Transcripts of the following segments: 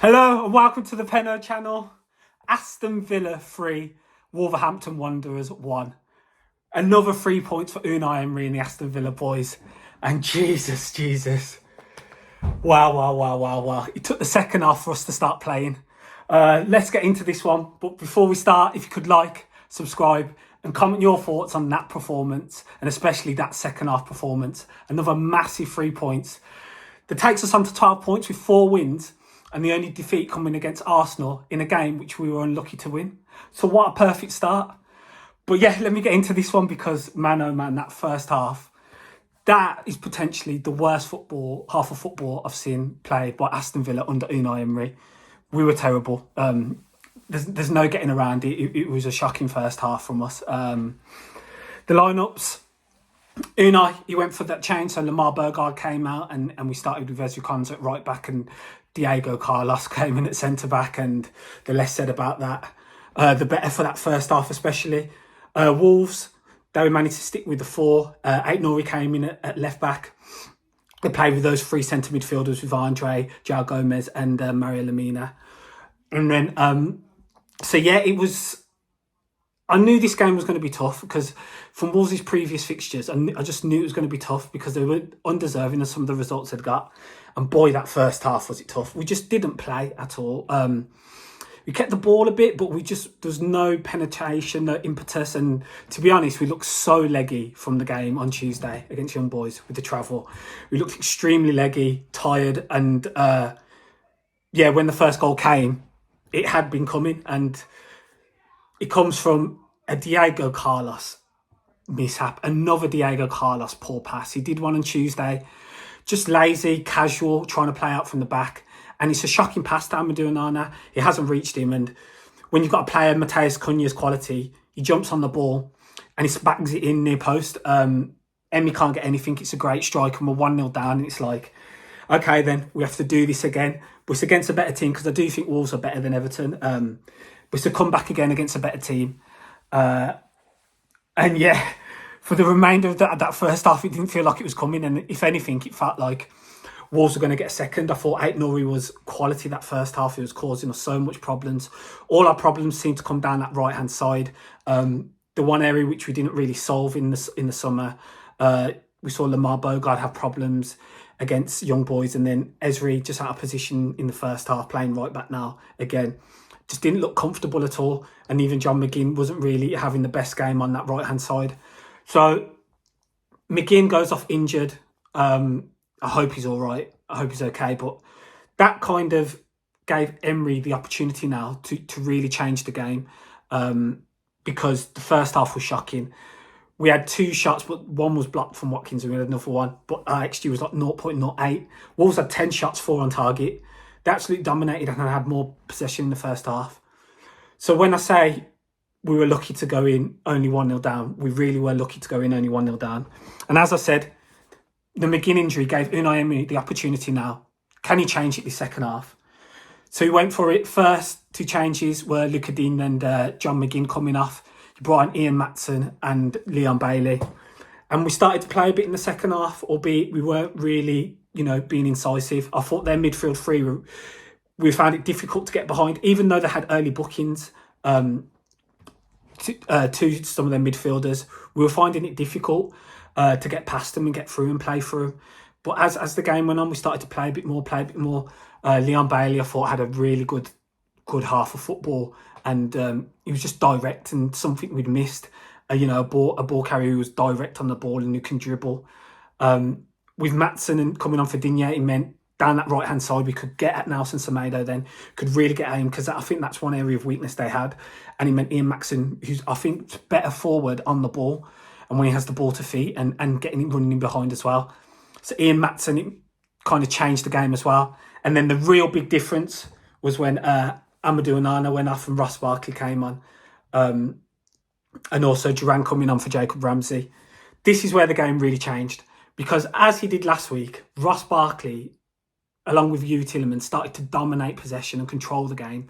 Hello and welcome to the Penno Channel. Aston Villa 3, Wolverhampton Wanderers 1. Another 3 points for Unai Emery and the Aston Villa boys. And Jesus. Wow. It took the second half for us to start playing. Let's get into this one. But before we start, if you could like, subscribe and comment your thoughts on that performance and especially that second half performance. Another massive 3 points. That takes us on to 12 points with 4 wins. And the only defeat coming against Arsenal in a game which we were unlucky to win. So what a perfect start. But yeah, let me get into this one because, man, oh man, that first half, that is potentially the worst half of football I've seen played by Aston Villa under Unai Emery. We were terrible. There's no getting around it. It was a shocking first half from us. The lineups, Unai, he went for that change. So Lamar Burgard came out and we started with Konsa at right back and Diego Carlos came in at centre-back, and the less said about that, the better for that first half especially. Wolves, they managed to stick with the 4. MOA'Neil came in at left-back. They played with those 3 centre midfielders with Andre, João Gomez and Mario Lemina. And then, it was... I knew this game was going to be tough because from Wolves' previous fixtures, I just knew it was going to be tough because they were undeserving of some of the results they'd got. And boy, that first half was it tough. We just didn't play at all. We kept the ball a bit, but there's no penetration, no impetus. And to be honest, we looked so leggy from the game on Tuesday against Young Boys with the travel. We looked extremely leggy, tired. And when the first goal came, it had been coming. And it comes from a Diego Carlos mishap. Another Diego Carlos poor pass. He did one on Tuesday. Just lazy, casual, trying to play out from the back. And it's a shocking pass to Onana. He hasn't reached him. And when you've got a player, Matheus Cunha's quality, he jumps on the ball and he bags it in near post. Emery can't get anything. It's a great strike and we're 1-0 down. And it's like, okay, then we have to do this again. But it's against a better team because I do think Wolves are better than Everton. But it's to come back again against a better team. For the remainder of that first half, it didn't feel like it was coming. And if anything, it felt like Wolves were going to get a second. I thought MOA'Neil was quality that first half. It was causing us so much problems. All our problems seemed to come down that right-hand side. The one area which we didn't really solve in the summer, we saw Lamar Burgard have problems against Young Boys. And then Emery just out of position in the first half, playing right back now again. Just didn't look comfortable at all. And even John Mcginn wasn't really having the best game on that right-hand side. So Mcginn goes off injured. I hope he's all right. I hope he's okay. But that kind of gave Emery the opportunity now to really change the game because the first half was shocking. We had 2 shots, but one was blocked from Watkins and we had another one. But our XG was like 0.08. Wolves had 10 shots, 4 on target. They absolutely dominated and had more possession in the first half. So when I say we were lucky to go in only 1-0 down, we really were lucky to go in only 1-0 down. And as I said, the Mcginn injury gave Unai Emery the opportunity now. Can he change it this second half? So he went for it. First 2 changes were Digne and John Mcginn coming off. He brought in Ian Maatsen and Duran and Bailey. And we started to play a bit in the second half, albeit we weren't really, being incisive. I thought their midfield 3, we found it difficult to get behind, even though they had early bookings to some of their midfielders. We were finding it difficult to get past them and get through and play through. But as the game went on, we started to play a bit more. Duran and Bailey, I thought, had a really good half of football. And he was just direct and something we'd missed. A ball carrier who was direct on the ball and who can dribble. With Maatsen and coming on for Digne, it meant down that right-hand side, we could get at Nelson Semedo then, could really get at him because I think that's one area of weakness they had. And he meant Ian Maatsen, who's, I think, better forward on the ball and when he has the ball to feet and getting him running in behind as well. So Ian Maatsen, it kind of changed the game as well. And then the real big difference was when Onana went off and Ross Barkley came on. And also Duran coming on for Ramsey. This is where the game really changed. Because as he did last week, Ross Barkley, along with Hugh Tielemans, started to dominate possession and control the game.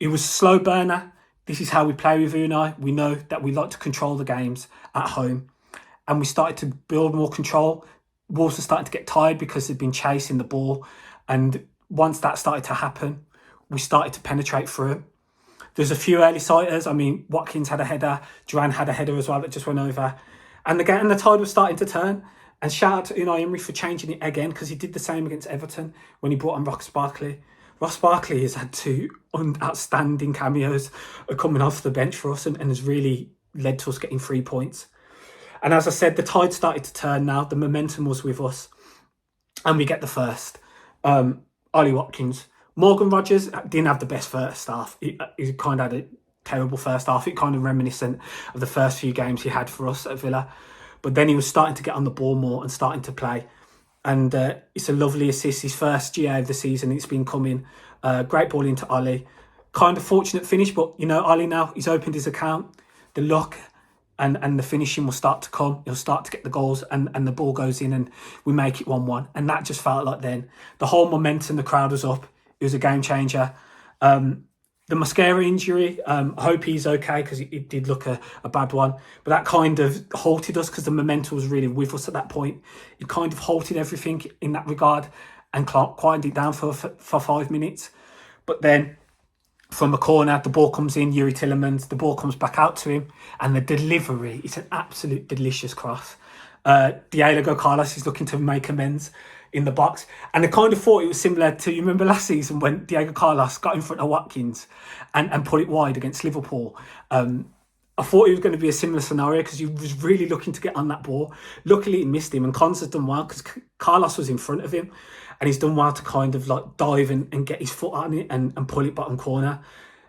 It was a slow burner. This is how we play with Unai. We know that we like to control the games at home. And we started to build more control. Wolves are starting to get tired because they've been chasing the ball. And once that started to happen, we started to penetrate through. There's a few early sighters. I mean, Watkins had a header, Duran had a header as well that just went over. And the tide was starting to turn. And shout out to Unai Emery for changing it again, because he did the same against Everton when he brought on Barkley. Ross Barkley has had two outstanding cameos coming off the bench for us and has really led to us getting 3 points. And as I said, the tide started to turn now. The momentum was with us. And we get the first. Ollie Watkins. Morgan Rogers didn't have the best first half. He kind of had a terrible first half. It kind of reminiscent of the first few games he had for us at Villa. But then he was starting to get on the ball more and starting to play. And it's a lovely assist. His first GA of the season. It's been coming. Great ball into Ollie. Kind of fortunate finish, but Ollie now, he's opened his account. The luck and the finishing will start to come. He'll start to get the goals and the ball goes in and we make it 1-1. And that just felt like then the whole momentum, the crowd was up. It was a game changer. The Mosquera injury, I hope he's okay, because it did look a bad one. But that kind of halted us because the momentum was really with us at that point. It kind of halted everything in that regard and quieted it down for 5 minutes. But then from a corner, the ball comes in, Yuri Tillemans, the ball comes back out to him, and the delivery is an absolute delicious cross. Diego Carlos is looking to make amends in the box. And I kind of thought it was similar to, you remember last season when Diego Carlos got in front of Watkins and put it wide against Liverpool. I thought it was going to be a similar scenario because he was really looking to get on that ball. Luckily, he missed him, and Konsa's done well because Carlos was in front of him, and he's done well to kind of like dive and get his foot on it and pull it bottom corner.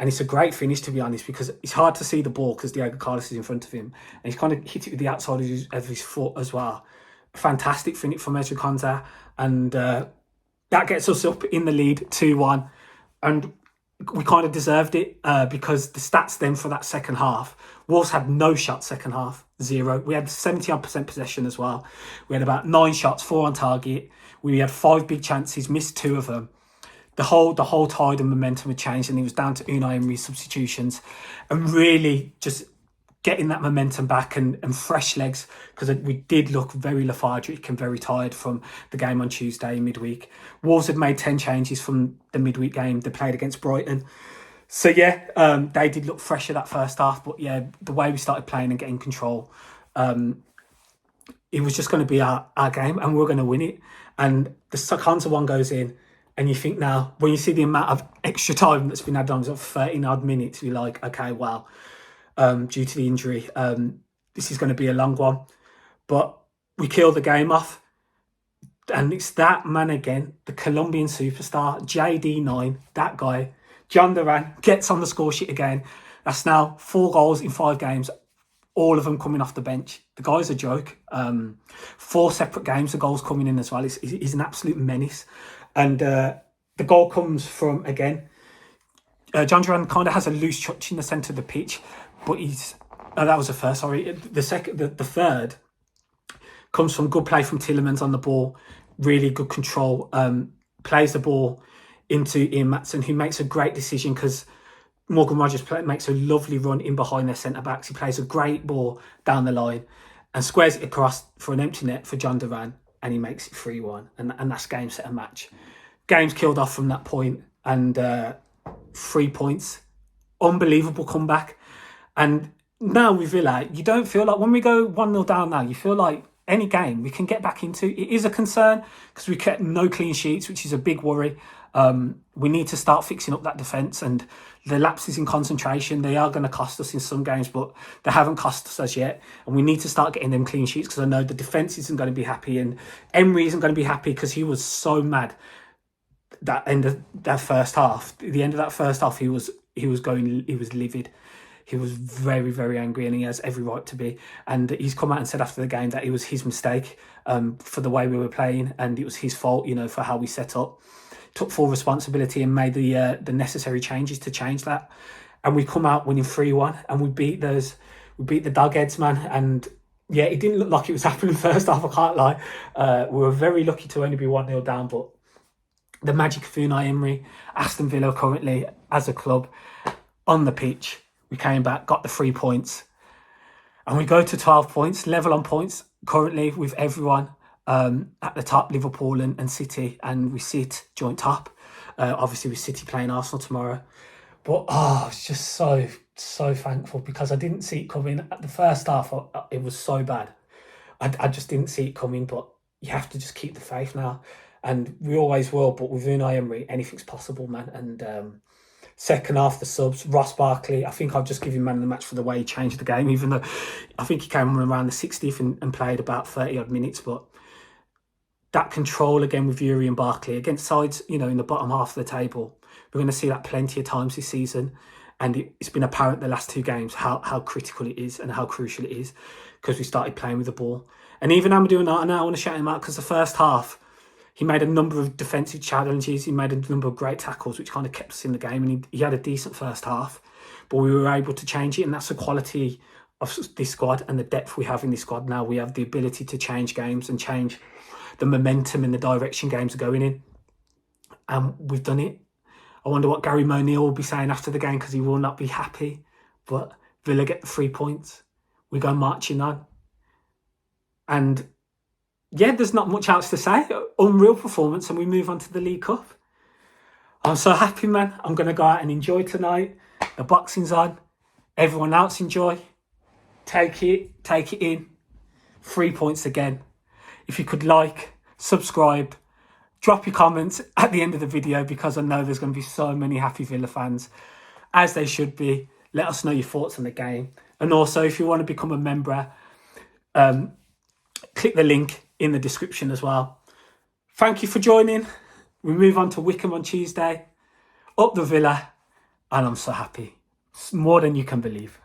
And it's a great finish, to be honest, because it's hard to see the ball because Diego Carlos is in front of him, and he's kind of hit it with the outside of his foot as well. Fantastic finish from Ezri Konsa, and that gets us up in the lead 2-1, and we kind of deserved it because the stats then for that second half, Wolves had no shots second half, 0. We had 70% possession as well. We had about 9 shots, 4 on target. We had 5 big chances, missed 2 of them. The whole tide and momentum had changed, and it was down to Unai Emery's substitutions and really just getting that momentum back and fresh legs, because we did look very lethargic and very tired from the game on Tuesday midweek. Wolves had made 10 changes from the midweek game they played against Brighton. So they did look fresher that first half, but the way we started playing and getting control, it was just going to be our game and we were going to win it. And the Konsa one goes in, and you think now, when you see the amount of extra time that's been added on, it's 13 odd minutes, you're like, okay, wow. Due to the injury, this is going to be a long one. But we killed the game off. And it's that man again, the Colombian superstar, JD9, that guy, John Duran, gets on the score sheet again. That's now 4 goals in 5 games, all of them coming off the bench. The guy's a joke. 4 separate games, the goals coming in as well. He's an absolute menace. And the goal comes from, again, John Duran kind of has a loose touch in the centre of the pitch, but that was the first, sorry. The third comes from good play from Tillemans on the ball, really good control, plays the ball into Ian Maatsen, who makes a great decision because Morgan Rogers makes a lovely run in behind their centre-backs. He plays a great ball down the line and squares it across for an empty net for John Duran, and he makes it 3-1, and that's game, set and match. Game's killed off from that point, and 3 points. Unbelievable comeback. And now with Villa, you don't feel like, when we go 1-0 down now, you feel like any game we can get back into. It is a concern because we kept no clean sheets, which is a big worry. We need to start fixing up that defence, and the lapses in concentration, they are going to cost us in some games, but they haven't cost us as yet. And we need to start getting them clean sheets, because I know the defence isn't going to be happy, and Emery isn't going to be happy because he was so mad that end of that first half. At the end of that first half, he was livid. He was very, very angry, and he has every right to be. And he's come out and said after the game that it was his mistake for the way we were playing, and it was his fault, for how we set up. Took full responsibility and made the necessary changes to change that. And we come out winning 3-1, and we beat the dogheads, man. And it didn't look like it was happening first half, I can't lie. We were very lucky to only be 1-0 down, but the magic of Unai Emery, Aston Villa currently as a club on the pitch, we came back, got the 3 points, and we go to 12 points, level on points currently with everyone at the top, Liverpool and City, and we sit joint top. Obviously with City playing Arsenal tomorrow. But I was just so thankful because I didn't see it coming. At the first half, it was so bad. I just didn't see it coming, but you have to just keep the faith now. And we always will, but with Unai Emery, anything's possible, man. And second half, the subs, Ross Barkley, I think I'll just give him man of the match for the way he changed the game, even though I think he came on around the 60th and played about 30-odd minutes. But that control again with Yuri and Barkley against sides, in the bottom half of the table, we're going to see that plenty of times this season. And it's been apparent the last two games how critical it is and how crucial it is because we started playing with the ball. And even Amadou Onana, I want to shout him out because the first half, he made a number of defensive challenges. He made a number of great tackles, which kind of kept us in the game. And he had a decent first half, but we were able to change it. And that's the quality of this squad and the depth we have in this squad now. We have the ability to change games and change the momentum and the direction games are going in. And we've done it. I wonder what Gary MOA'Neil will be saying after the game because he will not be happy. But Villa get the 3 points. We go marching on. And yeah, there's not much else to say. Unreal performance, and we move on to the League Cup. I'm so happy, man. I'm going to go out and enjoy tonight. The boxing's on. Everyone else enjoy. Take it in. 3 points again. If you could like, subscribe, drop your comments at the end of the video because I know there's going to be so many happy Villa fans, as they should be. Let us know your thoughts on the game. And also, if you want to become a member, click the link in the description as well. Thank you for joining. We move on to Wycombe on Tuesday. Up the Villa. And I'm so happy. It's more than you can believe.